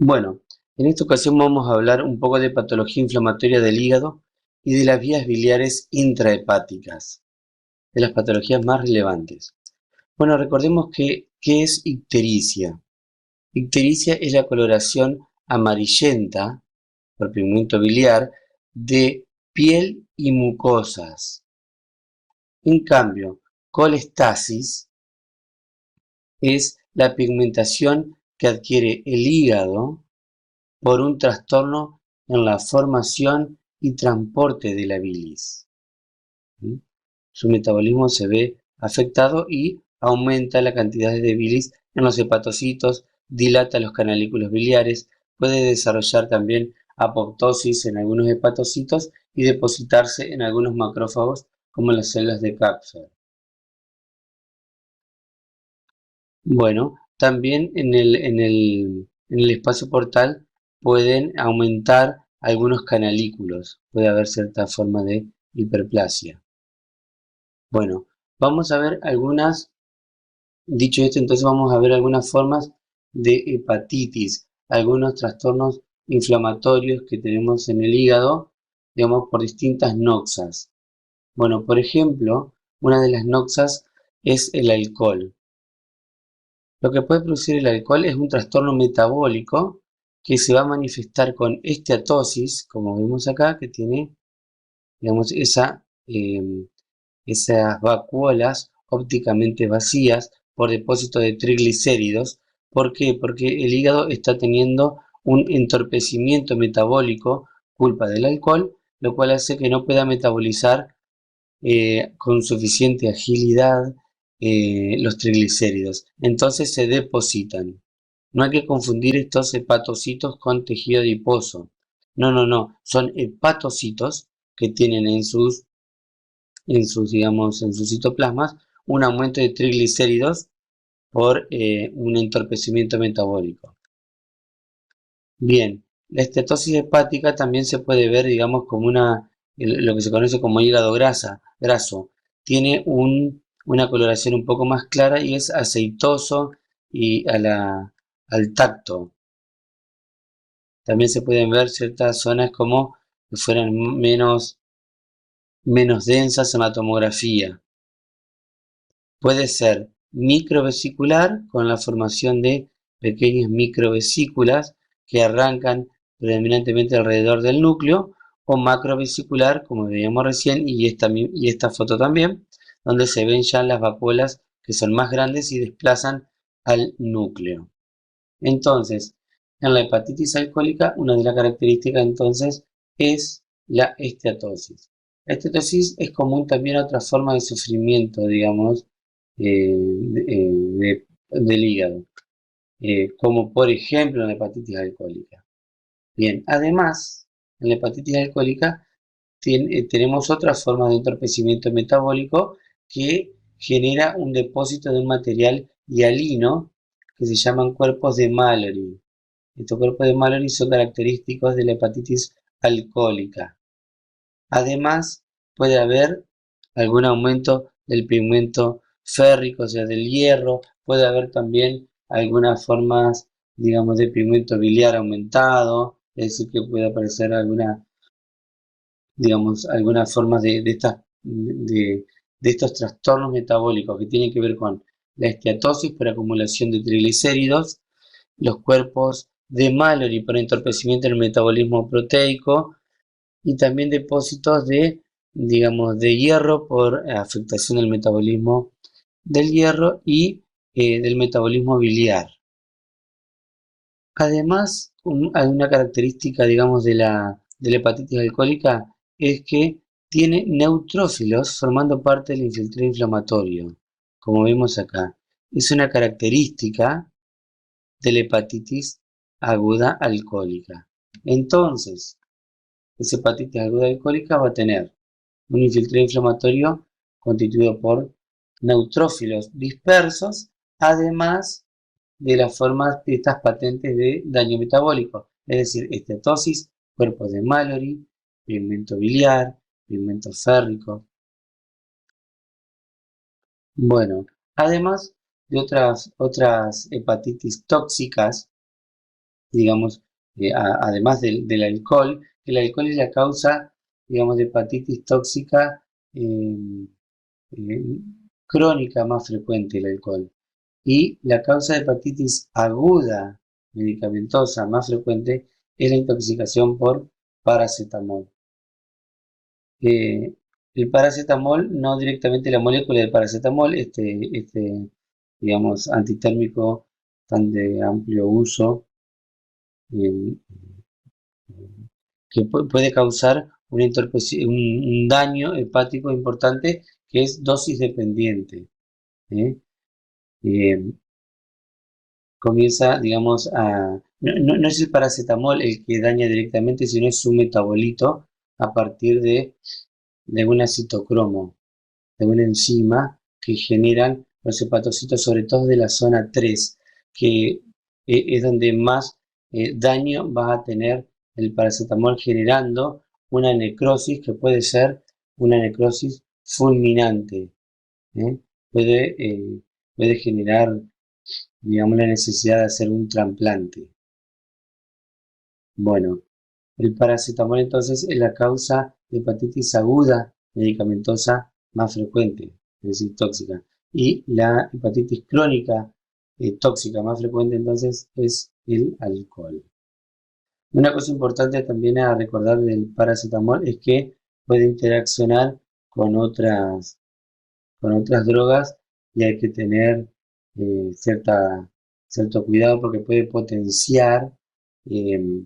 Bueno, en esta ocasión vamos a hablar un poco de patología inflamatoria del hígado y de las vías biliares intrahepáticas, de las patologías más relevantes. Bueno, recordemos que, ¿qué es ictericia? Ictericia es la coloración amarillenta por pigmento biliar de piel y mucosas. En cambio, colestasis es la pigmentación que adquiere el hígado por un trastorno en la formación y transporte de la bilis. Su metabolismo se ve afectado y aumenta la cantidad de bilis en los hepatocitos, dilata los canalículos biliares, puede desarrollar también apoptosis en algunos hepatocitos y depositarse en algunos macrófagos como las células de Kupffer. Bueno, también en el espacio portal pueden aumentar algunos canalículos, puede haber cierta forma de hiperplasia. Bueno, vamos a ver dicho esto, entonces vamos a ver algunas formas de hepatitis, algunos trastornos inflamatorios que tenemos en el hígado, digamos, por distintas noxas. Bueno, por ejemplo, una de las noxas es el alcohol. Lo que puede producir el alcohol es un trastorno metabólico que se va a manifestar con esteatosis, como vemos acá, que tiene, digamos, esas vacuolas ópticamente vacías por depósito de triglicéridos. ¿Por qué? Porque el hígado está teniendo un entorpecimiento metabólico, culpa del alcohol, lo cual hace que no pueda metabolizar con suficiente agilidad los triglicéridos. Entonces se depositan. No hay que confundir estos hepatocitos con tejido adiposo. No, no, no. Son hepatocitos que tienen digamos, en sus citoplasmas un aumento de triglicéridos por un entorpecimiento metabólico. Bien, la estatosis hepática también se puede ver, digamos, como lo que se conoce como hígado graso. Tiene una coloración un poco más clara y es aceitoso y al tacto. También se pueden ver ciertas zonas como que fueran menos densas en la tomografía. Puede ser microvesicular con la formación de pequeñas microvesículas que arrancan predominantemente alrededor del núcleo, o macrovesicular, como veíamos recién, y esta foto también, donde se ven ya las vacuolas que son más grandes y desplazan al núcleo. Entonces, en la hepatitis alcohólica, una de las características entonces es la esteatosis. La esteatosis es común también a otra forma de sufrimiento, digamos, del hígado, como por ejemplo en la hepatitis alcohólica. Bien, además, en la hepatitis alcohólica tenemos otra forma de entorpecimiento metabólico que genera un depósito de un material hialino que se llaman cuerpos de Mallory. Estos cuerpos de Mallory son característicos de la hepatitis alcohólica. Además, puede haber algún aumento del pigmento férrico, o sea, del hierro. Puede haber también algunas formas, digamos, de pigmento biliar aumentado, es decir, que puede aparecer digamos, algunas formas de estos trastornos metabólicos que tienen que ver con la esteatosis por acumulación de triglicéridos, los cuerpos de Mallory por entorpecimiento del metabolismo proteico y también depósitos digamos, de hierro por afectación del metabolismo del hierro y del metabolismo biliar. Además, hay una característica, digamos, de la hepatitis alcohólica es que tiene neutrófilos formando parte del infiltrado inflamatorio, como vemos acá. Es una característica de la hepatitis aguda alcohólica. Entonces, esa hepatitis aguda alcohólica va a tener un infiltrado inflamatorio constituido por neutrófilos dispersos, además de las formas de estas patentes de daño metabólico, es decir, estatosis, cuerpos de Mallory, pigmento biliar, pigmento férrico. Bueno, además de otras hepatitis tóxicas digamos, además del alcohol, que el alcohol es la causa, digamos, de hepatitis tóxica eh, eh, crónica más frecuente, el alcohol. Y la causa de hepatitis aguda medicamentosa más frecuente es la intoxicación por paracetamol. Eh, el paracetamol, no directamente la molécula de paracetamol, digamos, antitérmico tan de amplio uso, eh, que puede causar un daño hepático importante que es dosis dependiente. ¿Eh? Eh, Comienza, digamos, no es el paracetamol el que daña directamente, sino es su metabolito a partir de un citocromo, de una enzima que generan los hepatocitos, sobre todo de la zona 3, que es donde más daño va a tener el paracetamol, generando una necrosis que puede ser una necrosis fulminante. ¿Eh? Puede, eh, puede generar, digamos, la necesidad de hacer un trasplante. Bueno, el paracetamol entonces es la causa de hepatitis aguda medicamentosa más frecuente, es decir, tóxica. Y la hepatitis crónica tóxica más frecuente entonces es el alcohol. Una cosa importante también a recordar del paracetamol es que puede interaccionar con con otras drogas y hay que tener cierto cuidado porque puede potenciar eh,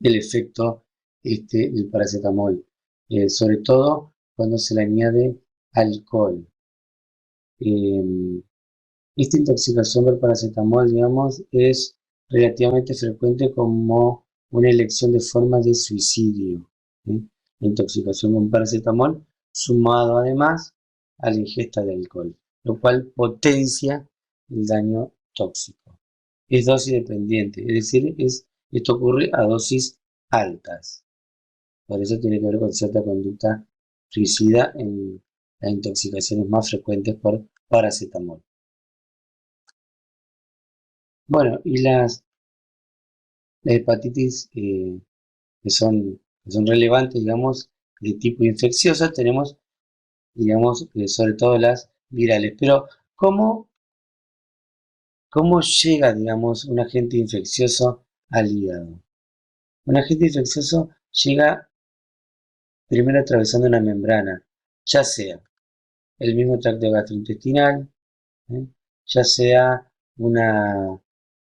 el efecto del paracetamol, sobre todo cuando se le añade alcohol. Eh, Esta intoxicación por paracetamol, digamos, es relativamente frecuente como una elección de forma de suicidio. ¿Eh? La intoxicación con paracetamol, sumado además a la ingesta de alcohol, lo cual potencia el daño tóxico. Es dosis dependiente, es decir, esto ocurre a dosis altas. Por eso tiene que ver con cierta conducta suicida en las intoxicaciones más frecuentes por paracetamol. Bueno, y las hepatitis que son relevantes, digamos, de tipo infecciosa, tenemos, digamos, sobre todo las virales. Pero, ¿cómo llega, digamos, un agente infeccioso al hígado? Un agente infeccioso llega primero atravesando una membrana, ya sea el mismo tracto gastrointestinal, ¿eh? Ya sea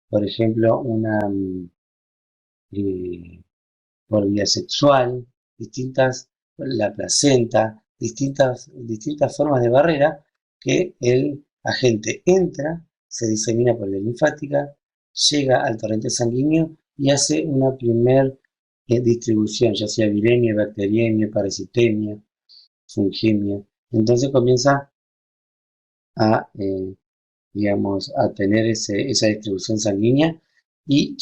por ejemplo, eh, por vía sexual, la placenta, distintas formas de barrera que el agente entra, se disemina por la linfática, llega al torrente sanguíneo y hace una primer distribución, ya sea viremia, bacteriemia, parasitemia, fungemia. Entonces comienza a, digamos, a tener esa distribución sanguínea y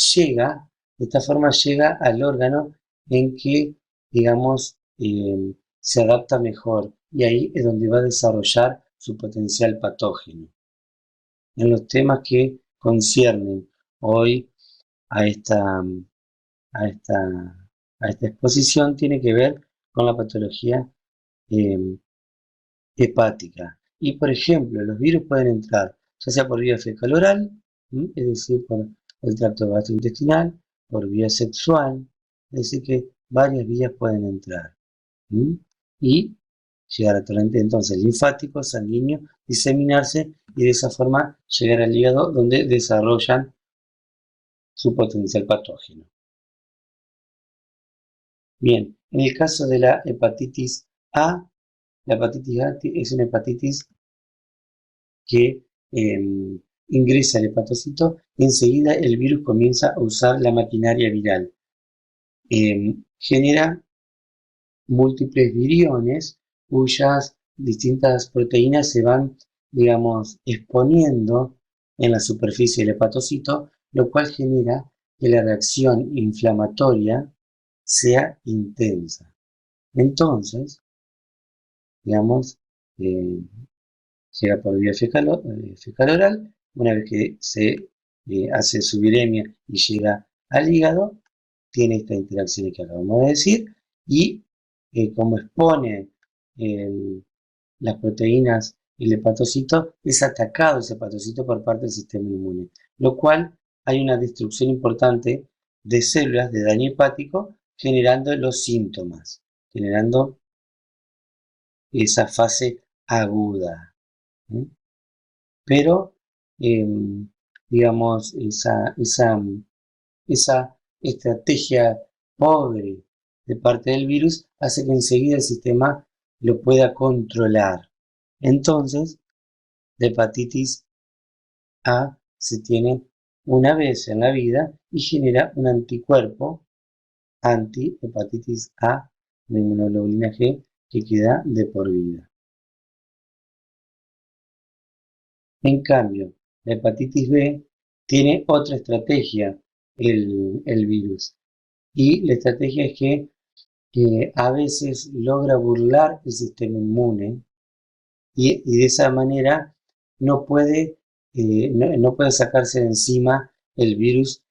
de esta forma llega al órgano en que, digamos, se adapta mejor y ahí es donde va a desarrollar su potencial patógeno. En los temas que conciernen hoy a a esta, a esta exposición tiene que ver con la patología eh, hepática. Y por ejemplo, los virus pueden entrar ya sea por vía fecal oral, es decir, por el tracto gastrointestinal, por vía sexual, es decir, que varias vías pueden entrar. Y llegar a torrente entonces linfático, sanguíneo, diseminarse y de esa forma llegar al hígado donde desarrollan su potencial patógeno. Bien, en el caso de la hepatitis A, la hepatitis A es una hepatitis que ingresa al hepatocito, enseguida el virus comienza a usar la maquinaria viral. Genera múltiples viriones cuyas distintas proteínas se van, digamos, exponiendo en la superficie del hepatocito, lo cual genera que la reacción inflamatoria sea intensa. Entonces, digamos, eh, llega por vía fecal oral, una vez que se hace su viremia y llega al hígado, tiene estas interacciones que acabamos de decir, y como expone las proteínas y el hepatocito, es atacado ese hepatocito por parte del sistema inmune, lo cual hay una destrucción importante de células de daño hepático generando los síntomas, generando esa fase aguda. ¿eh? Pero, digamos, esa estrategia pobre de parte del virus hace que enseguida el sistema lo pueda controlar. Entonces, la hepatitis A se tiene una vez en la vida y genera un anticuerpo anti-hepatitis A de inmunoglobulina G que queda de por vida. En cambio, la hepatitis B tiene otra estrategia, el virus. Y la estrategia es que a veces logra burlar el sistema inmune y de esa manera no puede, no puede sacarse de encima el virus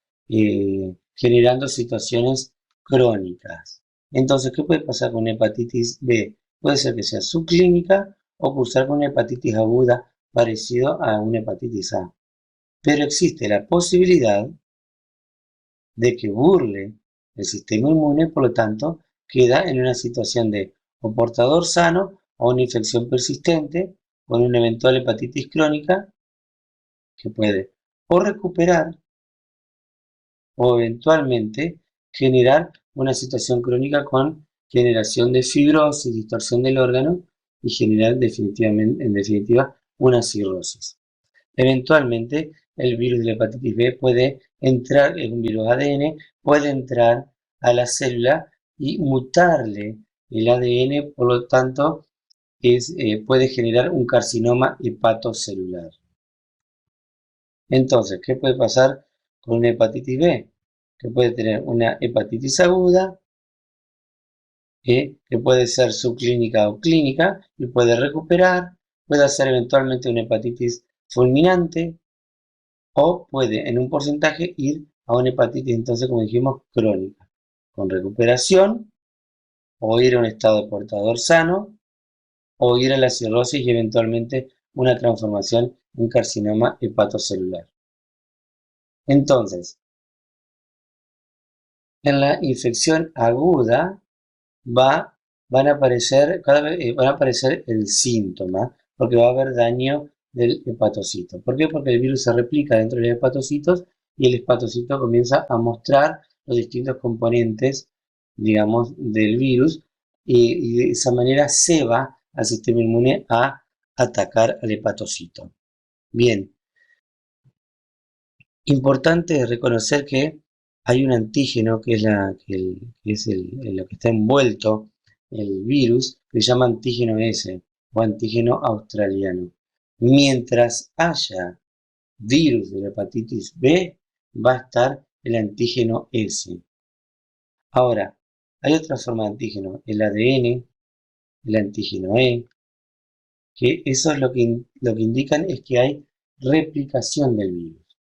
generando situaciones crónicas. Entonces, ¿qué puede pasar con hepatitis B? Puede ser que sea subclínica o cursar con una hepatitis aguda parecido a una hepatitis A. Pero existe la posibilidad de que burle el sistema inmune, por lo tanto, queda en una situación de o portador sano o una infección persistente con una eventual hepatitis crónica que puede o recuperar o eventualmente generar una situación crónica con generación de fibrosis, distorsión del órgano y generar definitivamente, en definitiva, una cirrosis. Eventualmente, el virus de la hepatitis B puede entrar, es un virus ADN, puede entrar a la célula y mutarle el ADN, por lo tanto, puede generar un carcinoma hepatocelular. Entonces, ¿qué puede pasar con una hepatitis B? Que puede tener una hepatitis aguda, que puede ser subclínica o clínica, y puede recuperar, puede hacer eventualmente una hepatitis fulminante, o puede en un porcentaje ir a una hepatitis, entonces como dijimos, crónica, con recuperación, o ir a un estado de portador sano, o ir a la cirrosis y eventualmente una transformación en carcinoma hepatocelular. Entonces, en la infección aguda van a aparecer, van a aparecer el síntoma, porque va a haber daño del hepatocito. ¿Por qué? Porque el virus se replica dentro de los hepatocitos y el hepatocito comienza a mostrar los distintos componentes, digamos, del virus y de esa manera se va al sistema inmune a atacar al hepatocito. Bien, importante reconocer que hay un antígeno que es, lo que está envuelto el virus, que se llama antígeno S o antígeno australiano. Mientras haya virus de la hepatitis B, va a estar el antígeno S. Ahora, hay otra forma de antígeno, el ADN, el antígeno E, que eso es lo que indican es que hay replicación del virus.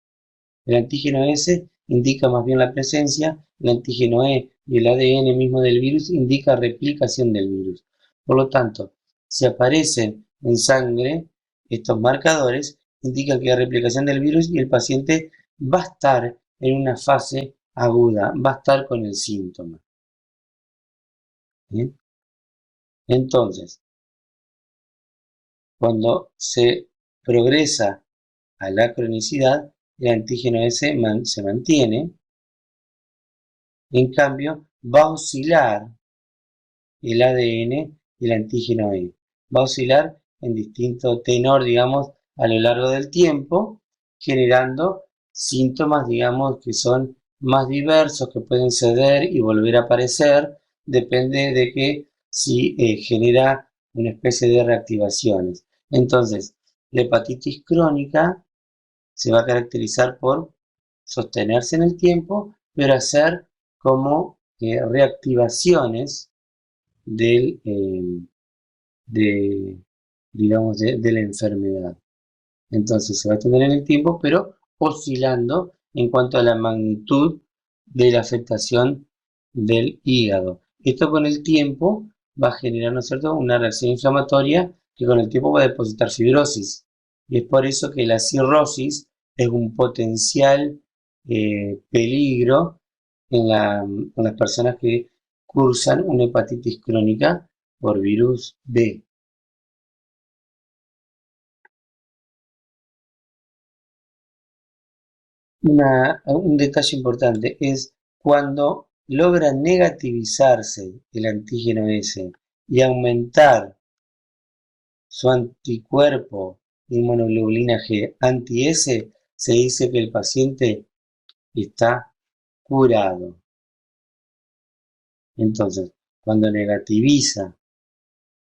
El antígeno S indica más bien la presencia, el antígeno E y el ADN mismo del virus indica replicación del virus. Por lo tanto, si aparecen en sangre estos marcadores, indican que hay replicación del virus y el paciente va a estar en una fase aguda, va a estar con el síntoma. ¿Bien? Entonces, cuando se progresa a la cronicidad, el antígeno S se mantiene. En cambio, va a oscilar el ADN y el antígeno E. Va a oscilar en distinto tenor, digamos, a lo largo del tiempo, generando síntomas, digamos, que son más diversos, que pueden ceder y volver a aparecer, depende de que si genera una especie de reactivaciones. Entonces, la hepatitis crónica se va a caracterizar por sostenerse en el tiempo, pero hacer como reactivaciones del, de, digamos, de la enfermedad. Entonces se va a extender en el tiempo, pero oscilando en cuanto a la magnitud de la afectación del hígado. Esto con el tiempo va a generar, ¿no es cierto?, una reacción inflamatoria que con el tiempo va a depositar fibrosis. Y es por eso que la cirrosis es un potencial peligro en las personas que cursan una hepatitis crónica por virus B. Un detalle importante es cuando logra negativizarse el antígeno S y aumentar su anticuerpo inmunoglobulina G anti-S, se dice que el paciente está curado. Entonces, cuando negativiza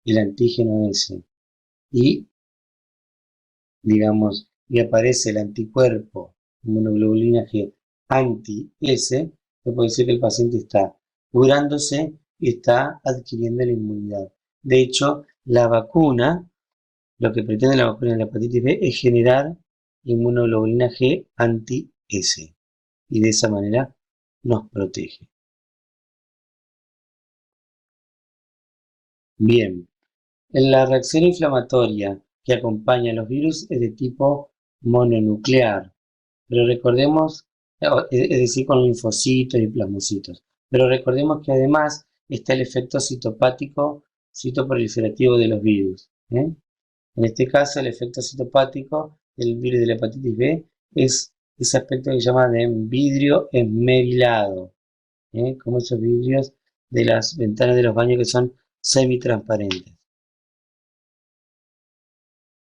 el antígeno S y, digamos, y aparece el anticuerpo inmunoglobulina G anti-S, se puede decir que el paciente está curándose y está adquiriendo la inmunidad. De hecho, la vacuna, lo que pretende la vacuna de la hepatitis B es generar inmunoglobulina G anti-S y de esa manera nos protege. Bien, la reacción inflamatoria que acompaña a los virus es de tipo mononuclear, pero recordemos, es decir, con linfocitos y plasmocitos, pero recordemos que además está el efecto citopático citoproliferativo de los virus. En este caso, el efecto citopático del virus de la hepatitis B es ese aspecto que se llama de vidrio esmerilado, como esos vidrios de las ventanas de los baños que son semitransparentes.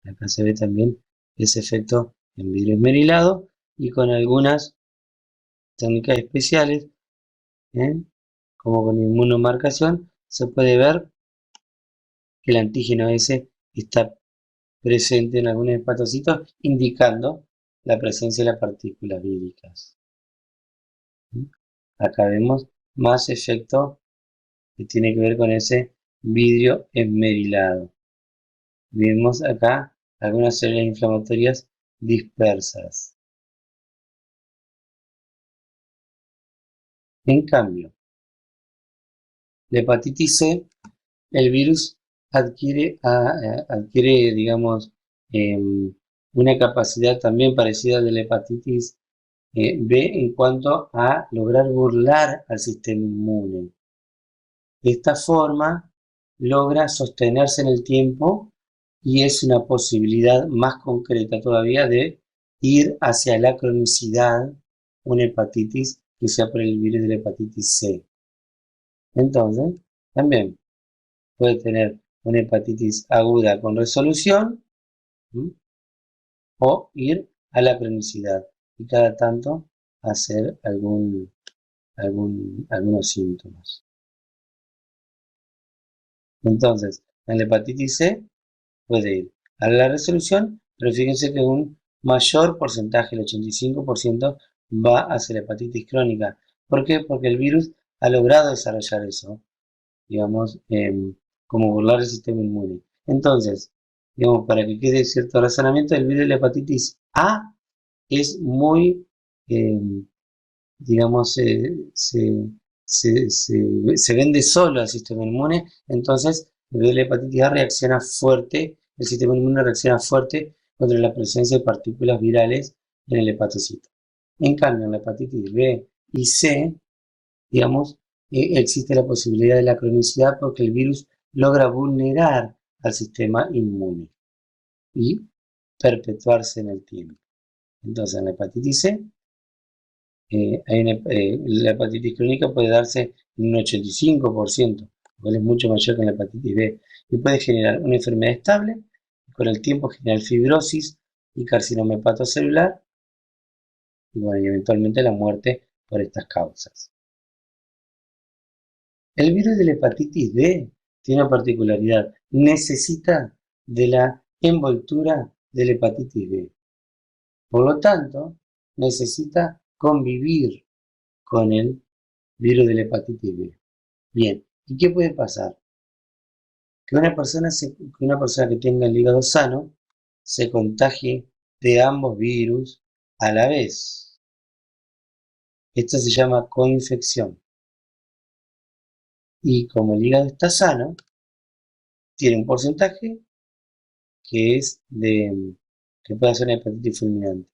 Acá se ve también ese efecto en vidrio esmerilado y con algunas técnicas especiales, como con inmunomarcación, se puede ver que el antígeno S está presente en algunos hepatocitos, indicando la presencia de las partículas víricas. Acá vemos más efecto que tiene que ver con ese vidrio esmerilado. Vemos acá algunas células inflamatorias dispersas. En cambio, la hepatitis C, el virus adquiere, digamos, una capacidad también parecida a la hepatitis B en cuanto a lograr burlar al sistema inmune. De esta forma, logra sostenerse en el tiempo y es una posibilidad más concreta todavía de ir hacia la cronicidad, una hepatitis que sea por el virus de la hepatitis C. Entonces, también puede tener una hepatitis aguda con resolución, ¿sí?, o ir a la cronicidad y cada tanto hacer algunos síntomas. Entonces, en la hepatitis C puede ir a la resolución, pero fíjense que un mayor porcentaje, el 85%, va hacia la hepatitis crónica. ¿Por qué? Porque el virus ha logrado desarrollar eso, digamos, como burlar el sistema inmune. Entonces, digamos, para que quede cierto razonamiento, el virus de la hepatitis A es muy, digamos, se vende solo al sistema inmune, entonces el virus de la hepatitis A reacciona fuerte, el sistema inmune reacciona fuerte contra la presencia de partículas virales en el hepatocito. En cambio, en la hepatitis B y C, digamos, existe la posibilidad de la cronicidad porque el virus logra vulnerar al sistema inmune y perpetuarse en el tiempo. Entonces, en la hepatitis C, la hepatitis crónica puede darse en un 85%, lo cual es mucho mayor que en la hepatitis B, y puede generar una enfermedad estable, y con el tiempo generar fibrosis y carcinoma hepatocelular, y bueno, y eventualmente la muerte por estas causas. El virus de la hepatitis D tiene una particularidad, necesita de la envoltura de la hepatitis B. Por lo tanto, necesita convivir con el virus de la hepatitis B. Bien, ¿y qué puede pasar? Que una persona que tenga el hígado sano se contagie de ambos virus a la vez. Esto se llama coinfección. Y como el hígado está sano, tiene un porcentaje que es que puede ser una hepatitis fulminante.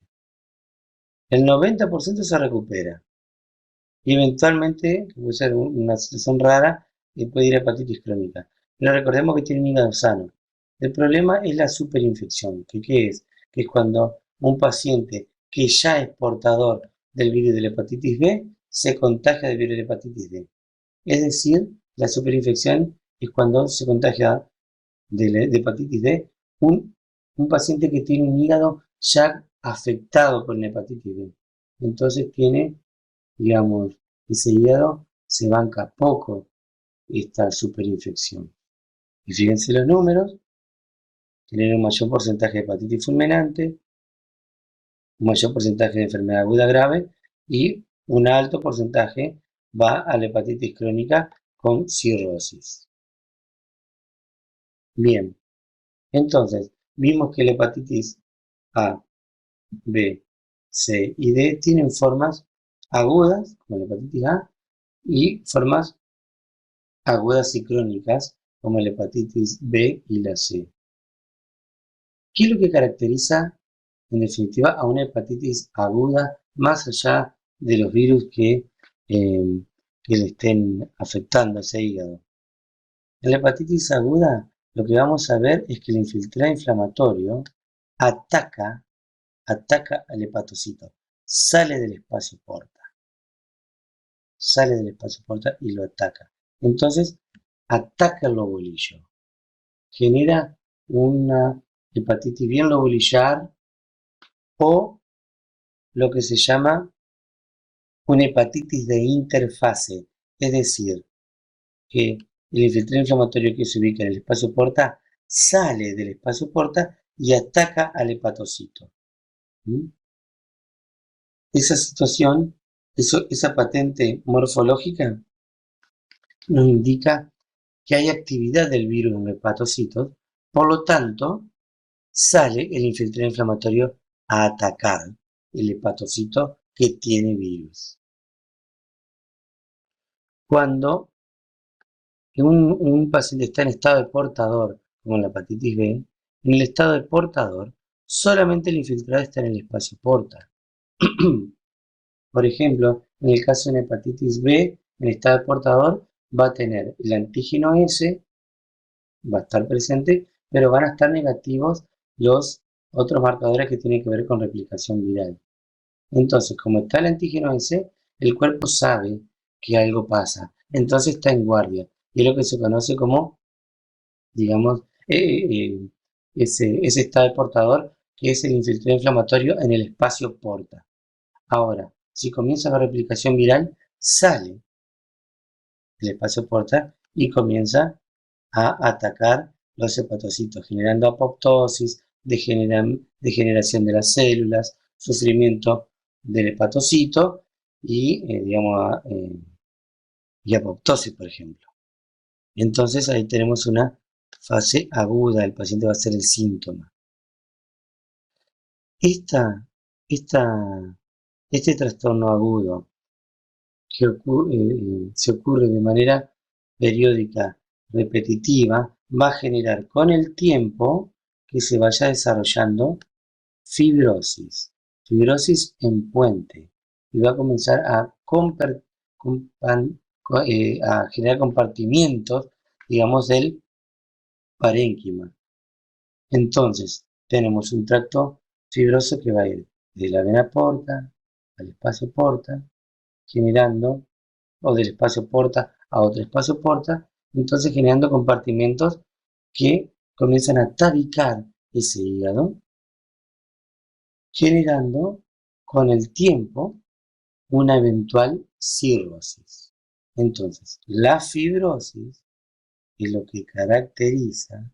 El 90% se recupera. Y eventualmente, que puede ser una situación rara, puede ir a hepatitis crónica. Pero recordemos que tiene un hígado sano. El problema es la superinfección. ¿Qué es? Que es cuando un paciente que ya es portador del virus de la hepatitis B se contagia del virus de la hepatitis D. Es decir, la superinfección es cuando se contagia de hepatitis D un paciente que tiene un hígado ya afectado por la hepatitis B. Entonces tiene, digamos, ese hígado se banca poco esta superinfección. Y fíjense los números, tienen un mayor porcentaje de hepatitis fulminante, un mayor porcentaje de enfermedad aguda grave y un alto porcentaje va a la hepatitis crónica con cirrosis. Bien, entonces vimos que la hepatitis A, B, C y D tienen formas agudas, como la hepatitis A, y formas agudas y crónicas, como la hepatitis B y la C. ¿Qué es lo que caracteriza, en definitiva, a una hepatitis aguda, más allá de los virus que le estén afectando a ese hígado? En la hepatitis aguda, lo que vamos a ver es que el infiltrado inflamatorio ataca al hepatocito, sale del espacio porta y lo ataca. Entonces, ataca el lobulillo, genera una hepatitis bien lobulillar o lo que se llama una hepatitis de interfase, es decir, que el infiltrado inflamatorio que se ubica en el espacio porta sale del espacio porta y ataca al hepatocito. ¿Mm? Esa situación, esa patente morfológica nos indica que hay actividad del virus en los hepatocitos, por lo tanto, sale el infiltrado inflamatorio a atacar el hepatocito que tiene virus. Cuando un paciente está en estado de portador, como la hepatitis B, en el estado de portador, solamente el infiltrado está en el espacio porta. Por ejemplo, en el caso de una hepatitis B, en estado de portador, va a tener el antígeno S, va a estar presente, pero van a estar negativos los otros marcadores que tienen que ver con replicación viral. Entonces, como está el antígeno S, el cuerpo sabe que algo pasa, entonces está en guardia. Y es lo que se conoce como, digamos, ese estado de portador, que es el infiltrado inflamatorio en el espacio porta. Ahora, si comienza la replicación viral, sale del espacio porta y comienza a atacar los hepatocitos, generando apoptosis, degeneración de las células, sufrimiento del hepatocito y, y apoptosis, por ejemplo. Entonces ahí tenemos una fase aguda, el paciente va a ser el síntoma. Este trastorno agudo que se ocurre de manera periódica, repetitiva, va a generar con el tiempo que se vaya desarrollando fibrosis en puente, y va a comenzar a generar compartimientos, digamos, del parénquima. Entonces, tenemos un tracto fibroso que va a ir de la vena porta al espacio porta, generando, o del espacio porta a otro espacio porta, entonces generando compartimentos que comienzan a tabicar ese hígado, generando con el tiempo una eventual cirrosis. Entonces, la fibrosis es lo que caracteriza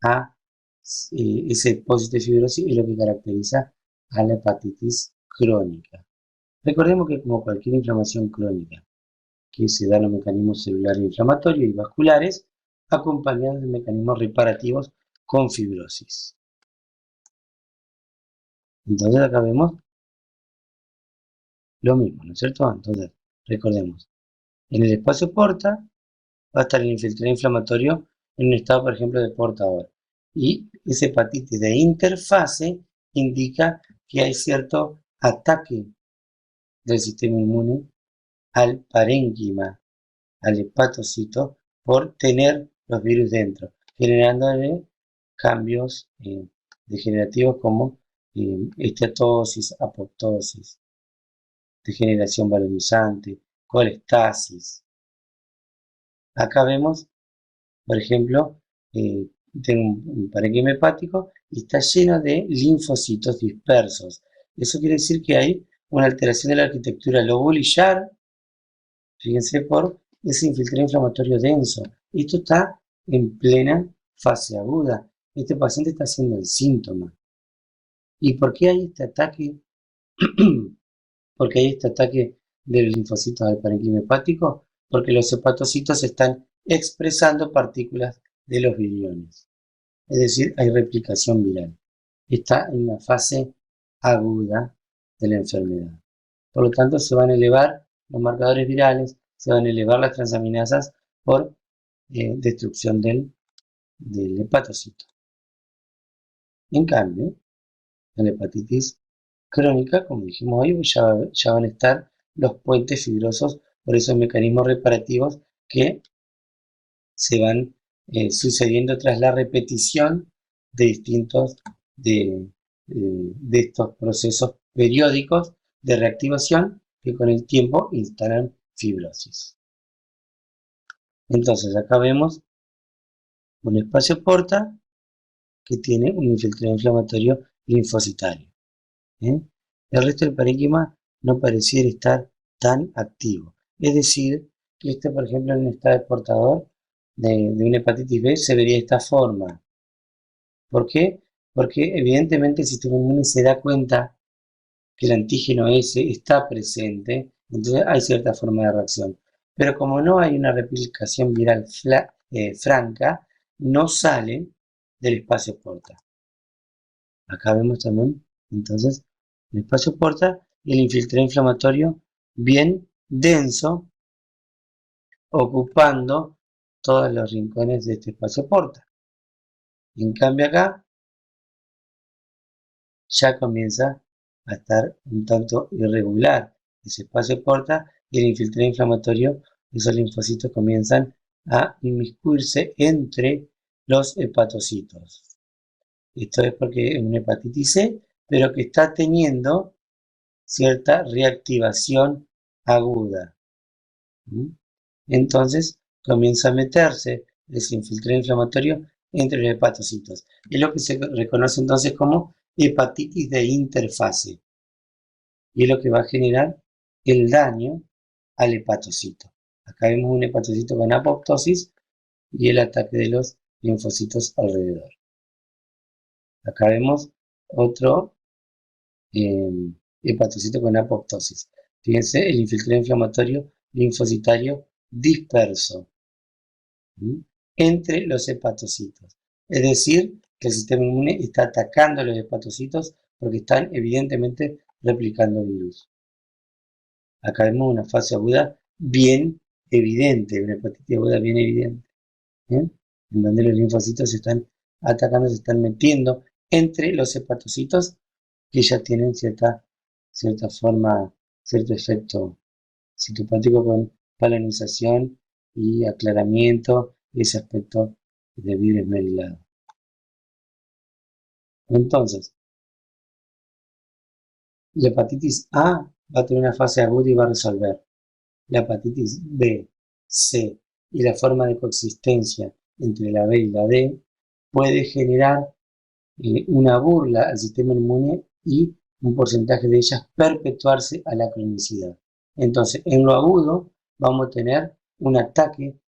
a ese depósito de fibrosis, es lo que caracteriza a la hepatitis crónica. Recordemos que como cualquier inflamación crónica, que se da en los mecanismos celulares inflamatorios y vasculares, acompañados de mecanismos reparativos con fibrosis. Entonces acá vemos lo mismo, ¿no es cierto? Entonces, recordemos, en el espacio porta va a estar el infiltrado inflamatorio en un estado, por ejemplo, de portador. Y esa hepatitis de interfase indica que hay cierto ataque del sistema inmune al parénquima, al hepatocito, por tener los virus dentro, generándole cambios degenerativos como esteatosis, apoptosis, degeneración balonizante, colestasis. Acá vemos, por ejemplo, tengo un parénquima hepático y está lleno de linfocitos dispersos. Eso quiere decir que hay una alteración de la arquitectura lobulillar, fíjense, por ese infiltrado inflamatorio denso. Esto está en plena fase aguda. Este paciente está haciendo el síntoma. ¿Y por qué hay este ataque? Porque hay este ataque de los linfocitos al parénquima hepático, porque los hepatocitos están expresando partículas de los viriones. Es decir, hay replicación viral. Está en una fase aguda de la enfermedad. Por lo tanto, se van a elevar los marcadores virales, se van a elevar las transaminasas por destrucción del hepatocito. En cambio, en la hepatitis crónica, como dijimos hoy, ya van a estar los puentes fibrosos por esos mecanismos reparativos que se van sucediendo tras la repetición de distintos de estos procesos periódicos de reactivación que con el tiempo instalan fibrosis. Entonces acá vemos un espacio porta que tiene un infiltrado inflamatorio linfocitario. El resto del parénquima no pareciera estar tan activo. Es decir, que este, por ejemplo, en un estado de portador de una hepatitis B se vería de esta forma. ¿Por qué? Porque evidentemente el sistema inmune se da cuenta que el antígeno S está presente, entonces hay cierta forma de reacción. Pero como no hay una replicación viral franca, no sale del espacio porta. Acá vemos también, entonces, el espacio porta y el infiltrado inflamatorio bien denso, ocupando todos los rincones de este espacio porta. En cambio acá, ya comienza a estar un tanto irregular ese espacio porta y el infiltrado inflamatorio, esos linfocitos comienzan a inmiscuirse entre los hepatocitos. Esto es porque es una hepatitis C, pero que está teniendo cierta reactivación aguda. Entonces comienza a meterse ese infiltrado inflamatorio entre los hepatocitos. Es lo que se reconoce entonces como hepatitis de interfase. Y es lo que va a generar el daño al hepatocito. Acá vemos un hepatocito con apoptosis y el ataque de los linfocitos alrededor. Acá vemos otro hepatocito con apoptosis. Fíjense, el infiltrado inflamatorio linfocitario disperso entre los hepatocitos. Es decir, que el sistema inmune está atacando a los hepatocitos porque están evidentemente replicando virus. Acá vemos una fase aguda bien evidente, una hepatitis aguda bien evidente, en donde los linfocitos se están atacando, se están metiendo entre los hepatocitos que ya tienen cierta forma, cierto efecto citopático con palinización y aclaramiento y ese aspecto de virus esmerilado. Entonces, la hepatitis A va a tener una fase aguda y va a resolver. La hepatitis B, C y la forma de coexistencia entre la B y la D puede generar una burla al sistema inmune y un porcentaje de ellas perpetuarse a la cronicidad. Entonces, en lo agudo vamos a tener un ataque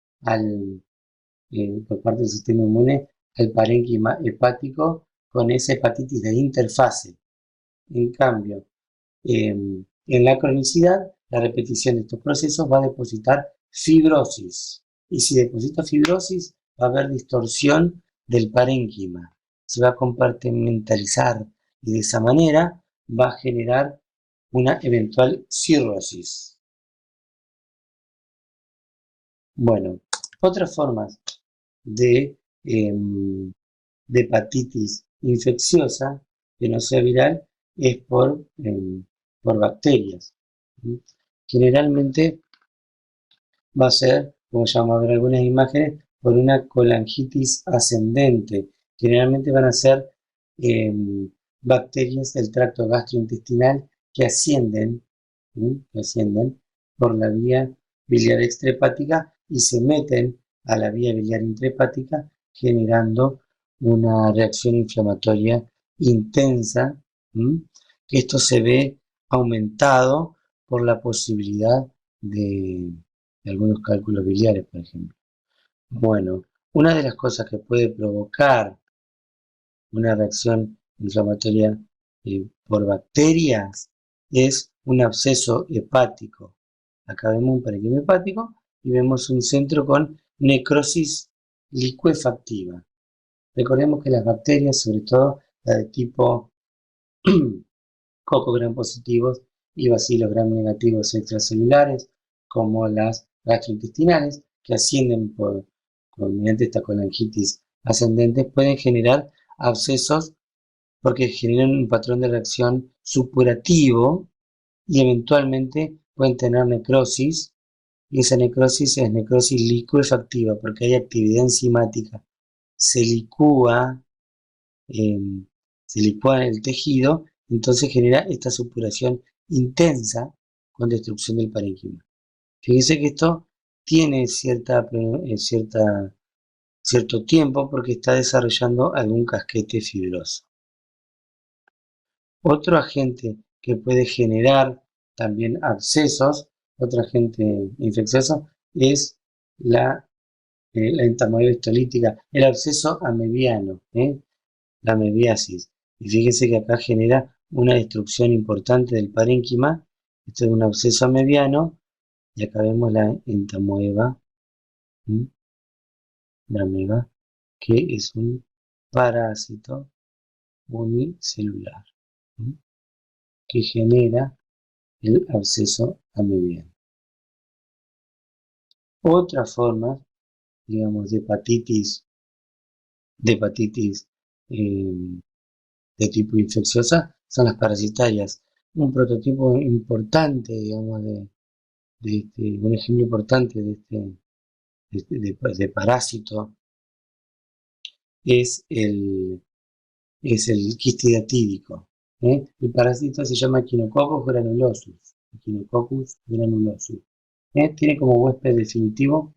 por parte del sistema inmune al parénquima hepático con esa hepatitis de interfase. En cambio, en la cronicidad, la repetición de estos procesos va a depositar fibrosis. Y si deposita fibrosis, va a haber distorsión del parénquima. Se va a compartimentalizar y de esa manera va a generar una eventual cirrosis. Bueno, otras formas de, hepatitis infecciosa que no sea viral es por bacterias. Generalmente va a ser, como ya vamos a ver algunas imágenes, por una colangitis ascendente. Generalmente van a ser bacterias del tracto gastrointestinal que ascienden por la vía biliar extrahepática y se meten a la vía biliar intrahepática generando una reacción inflamatoria intensa, que esto se ve aumentado por la posibilidad de algunos cálculos biliares, por ejemplo. Bueno, una de las cosas que puede provocar una reacción inflamatoria por bacterias es un absceso hepático. Acá vemos un parénquima hepático y vemos un centro con necrosis licuefactiva. Recordemos que las bacterias, sobre todo las de tipo Coco gram positivos y bacilos gram negativos extracelulares, como las gastrointestinales, que ascienden mediante esta colangitis ascendente, pueden generar abscesos porque generan un patrón de reacción supurativo y eventualmente pueden tener necrosis, y esa necrosis es necrosis licuefactiva porque hay actividad enzimática. Se licúa el tejido, entonces genera esta supuración intensa con destrucción del parénquima. Fíjense que esto tiene cierto tiempo porque está desarrollando algún casquete fibroso. Otro agente que puede generar también abscesos, otro agente infeccioso, es la entamoeba histolítica, el absceso amebiano, la amebiasis. Y fíjense que acá genera una destrucción importante del parénquima. Esto es un absceso amebiano. Y acá vemos la entamoeba, la ameba, que es un parásito unicelular, que genera el absceso amebiano. Otra forma, digamos, de hepatitis de tipo infecciosa son las parasitarias. Un prototipo importante, digamos, un ejemplo importante de parásito es el quistidatídico. El parásito se llama Echinococcus granulosus. Echinococcus granulosus. Tiene como huésped definitivo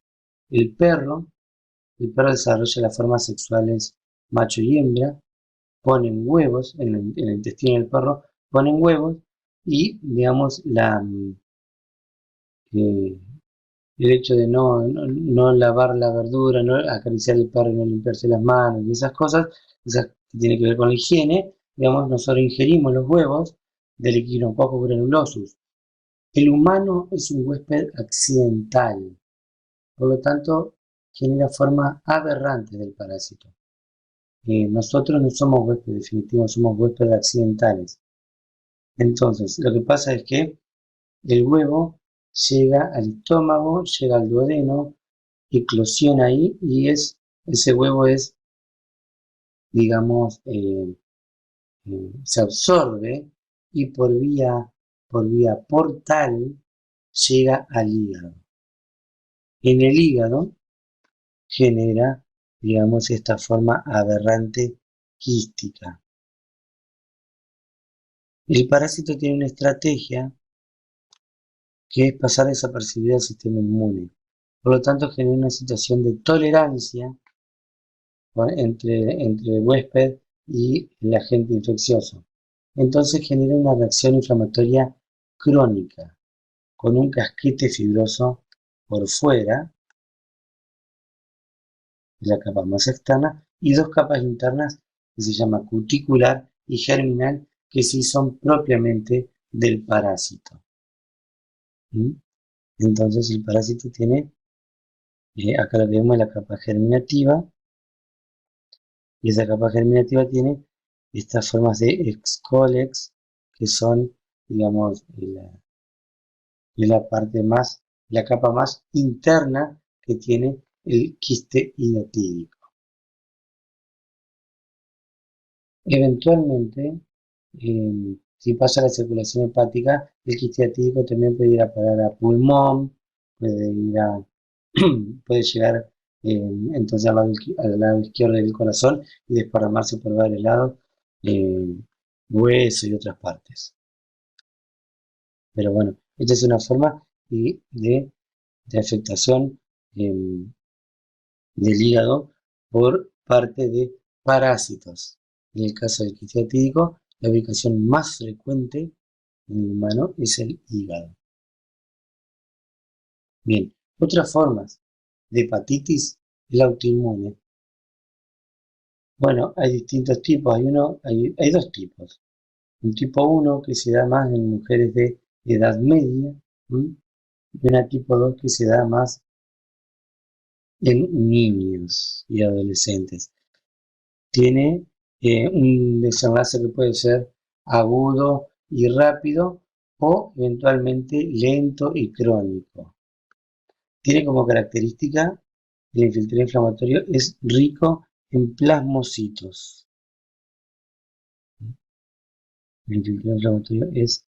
el perro. El perro desarrolla las formas sexuales macho y hembra, ponen huevos en el intestino del perro, ponen huevos y, digamos, el hecho de no lavar la verdura, no acariciar el perro y no limpiarse las manos y esas cosas, esas que tienen que ver con la higiene, digamos, nosotros ingerimos los huevos del Echinococcus granulosus. El humano es un huésped accidental, por lo tanto, genera formas aberrantes del parásito. Nosotros no somos huéspedes definitivos, somos huéspedes accidentales. Entonces, lo que pasa es que el huevo llega al estómago, llega al duodeno, eclosiona ahí y ese huevo es, digamos, se absorbe y por vía portal llega al hígado. En el hígado genera, digamos, esta forma aberrante quística. El parásito tiene una estrategia que es pasar desapercibido al sistema inmune. Por lo tanto, genera una situación de tolerancia entre el huésped y el agente infeccioso. Entonces genera una reacción inflamatoria crónica, con un casquete fibroso por fuera, la capa más externa, y dos capas internas que se llama cuticular y germinal, que sí son propiamente del parásito. Entonces el parásito tiene, acá lo que vemos, la capa germinativa, y esa capa germinativa tiene estas formas de excólex, que son digamos, la capa más interna que tiene el quiste hidatídico. Eventualmente, si pasa la circulación hepática, el quiste hidatídico también puede ir a parar a pulmón, puede llegar entonces al lado izquierdo del corazón y desparramarse por varios lados, hueso y otras partes. Pero bueno, esta es una forma de afectación del hígado por parte de parásitos. En el caso del quiste hidatídico, la ubicación más frecuente en el humano es el hígado. Bien, otras formas de hepatitis es la autoinmune. Bueno, hay distintos tipos, hay dos tipos. Un tipo 1 que se da más en mujeres de edad media, y una tipo 2 que se da más en niños y adolescentes. Tiene un desenlace que puede ser agudo y rápido o eventualmente lento y crónico. Tiene como característica el infiltrado inflamatorio es rico en plasmocitos. El infiltrado inflamatorio es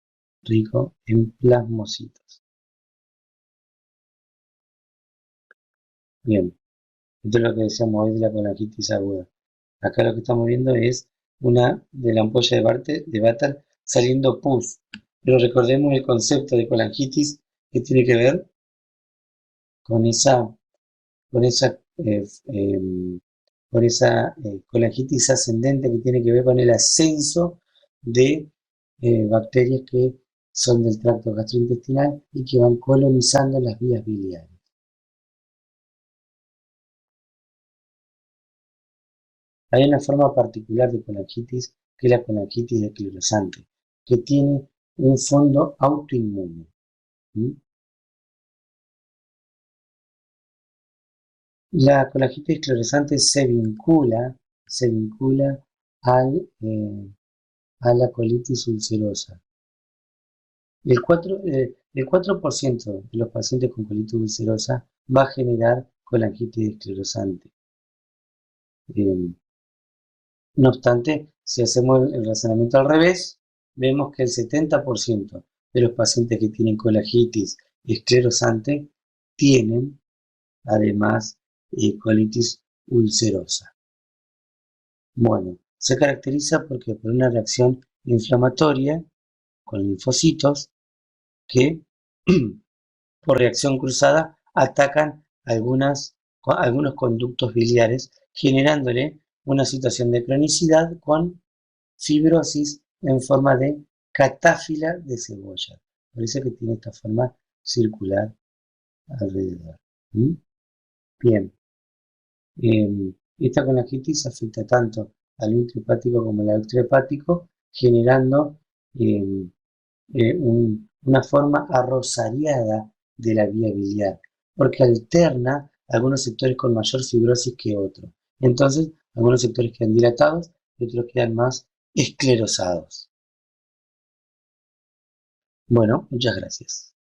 rico en plasmocitos. Bien, esto es lo que decíamos hoy de la colangitis aguda. Acá lo que estamos viendo es una de la ampolla de Vater saliendo pus. Pero recordemos el concepto de colangitis que tiene que ver con esa colangitis ascendente que tiene que ver con el ascenso de bacterias que son del tracto gastrointestinal y que van colonizando las vías biliares. Hay una forma particular de colangitis que es la colangitis esclerosante, que tiene un fondo autoinmune. La colangitis esclerosante se vincula al, a la colitis ulcerosa. El 4% de los pacientes con colitis ulcerosa va a generar colangitis esclerosante. No obstante, si hacemos el razonamiento al revés, vemos que el 70% de los pacientes que tienen colangitis esclerosante tienen además colitis ulcerosa. Bueno, se caracteriza por una reacción inflamatoria con linfocitos que por reacción cruzada atacan algunos conductos biliares, generándole una situación de cronicidad con fibrosis en forma de catáfila de cebolla. Por eso que tiene esta forma circular alrededor. Bien, esta colangitis afecta tanto al intrahepático como al extrahepático, generando una forma arrozariada de la vía biliar, porque alterna algunos sectores con mayor fibrosis que otros. Entonces, algunos sectores quedan dilatados y otros quedan más esclerosados. Bueno, muchas gracias.